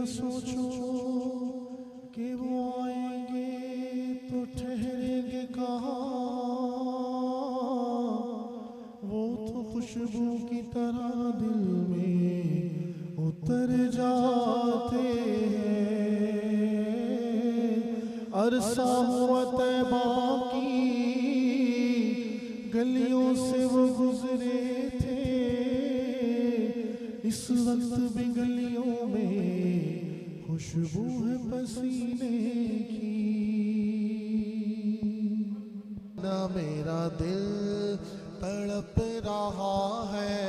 سوچو کہ وہ آئیں گے تو ٹھہریں گے کہاں، وہ تو خوشبو کی طرح دل میں اتر جاتے ہیں۔ عرصہ ہوا طیبہ کی گلیوں سے وہ گزرے تھے، اس وقت بھی گلیوں میں خوشبو ہے پسینے کی۔ نہ میرا دل تڑپ رہا ہے،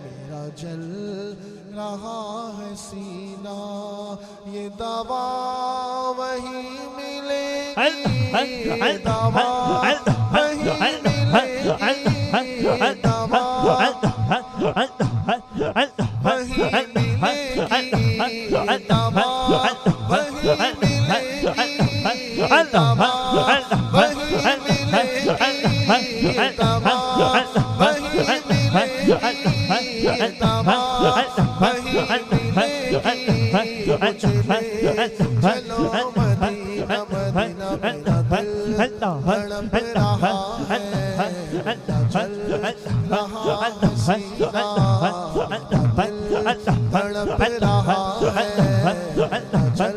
میرا جل رہا ہے سینہ، یہ دوا وہی ملے گی، یہ دوا وہی ملے گی، یہ دوا وہی ملے گی، یہ دوا وہی ملے گی، یہ دوا وہی ملے گی، یہ دوا وہی ملے گی، یہ دوا وہی ملے گی۔ مجھے لے چلو مدینہ، مدینہ میرا دل تڑپ رہا ہے، چل رہا ہے سینہ، دل تڑپ رہا ہے، چل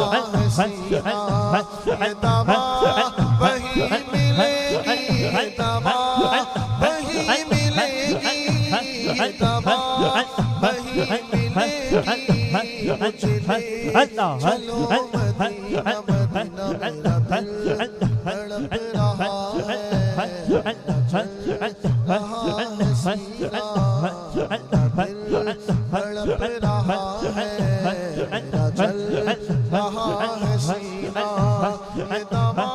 رہا ہے سینہ، یہ دوا وہی ملے گی، یہ دوا وہی ملے گی، یہ دوا وہی ملے گی۔ مجھے لے چلو مدینہ، مدینہ میرا دل تڑپ رہا ہے، چل رہا ہے سینہ، دل تڑپ رہا ہے، چل رہا ہے سینہ، یہ دوا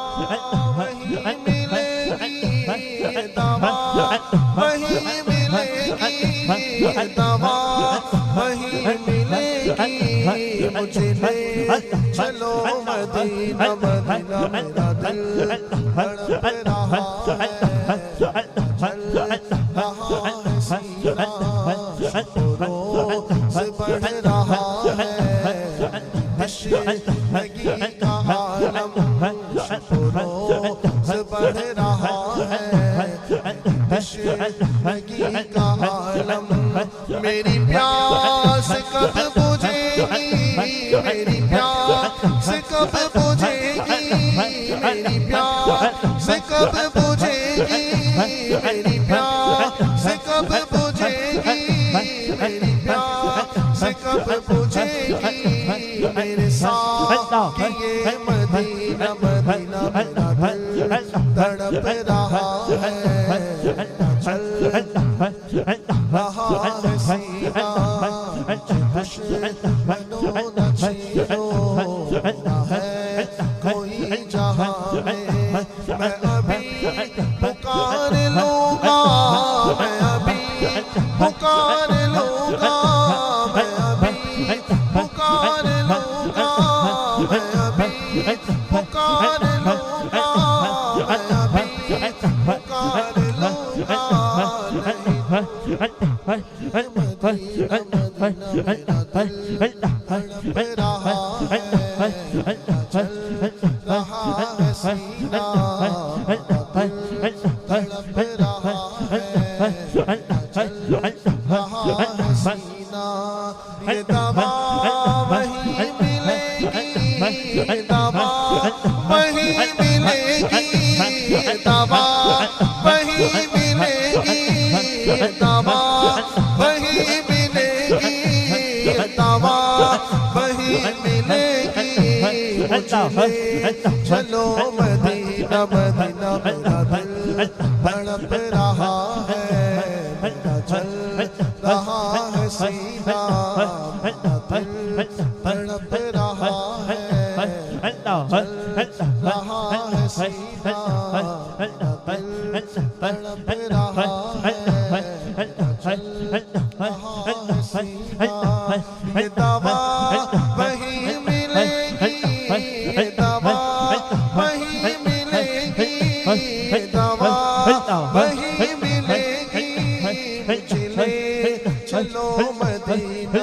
وہی ملے گی، یہ دوا وہی ملے گی، یہ دوا وہی ملے گی۔ مجھے لے چلو مدینہ، مدینہ میرا دل تڑپ رہا ہے، چل رہا ہے سینہ، روز بڑھ رہا ہے، تشنگی کا عالم روز بڑھ رہا ہے، تشنگی کا عالم، میری پیاس کب بجھے گی، میری پیاس کب بجھے گی، میری پیاس کب بجھے گی، میری پیاس کب بجھے گی، میری پیاس کب بجھے گی۔ میرے ساقیے مدینہ، مدینہ میرا دل تڑپ رہا ہے، چل رہا ہے سینہ، دشمنوں نہ چھینو نہ ہے کوئی جہاں میں، میں ابھی پکار لوں گا، میں ابھی پکار لوں گا، میں ابھی پکار لوں گا، میں ابھی پکار لوں گا، میں ابھی پکار لوں گا۔ مدینہ، مدینہ میرا دل تڑپ رہا ہے، چل رہا ہے سینہ، دل تڑپ رہا ہے، چل رہا ہے سینہ، یہ دوا وہی ملے گی، یہ دوا وہی ملے گی، یہ دوا وہی ملے گی، یہ دوا وہی ملے گی، یہ دوا وہی ملے گی۔ مجھے لے چلو مدینہ، مدینہ میرا دل تڑپ رہا ہے، چل رہا ہے سینہ، دل تڑپ رہا ہے، چل رہا ہے سینہ، دل تڑپ رہا ہے، چل رہا ہے سینہ، یہ دوا وہی ملے گی، یہ دوا وہی ملے گی، یہ دوا وہی ملے گی۔ چلو مدینہ،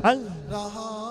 Allah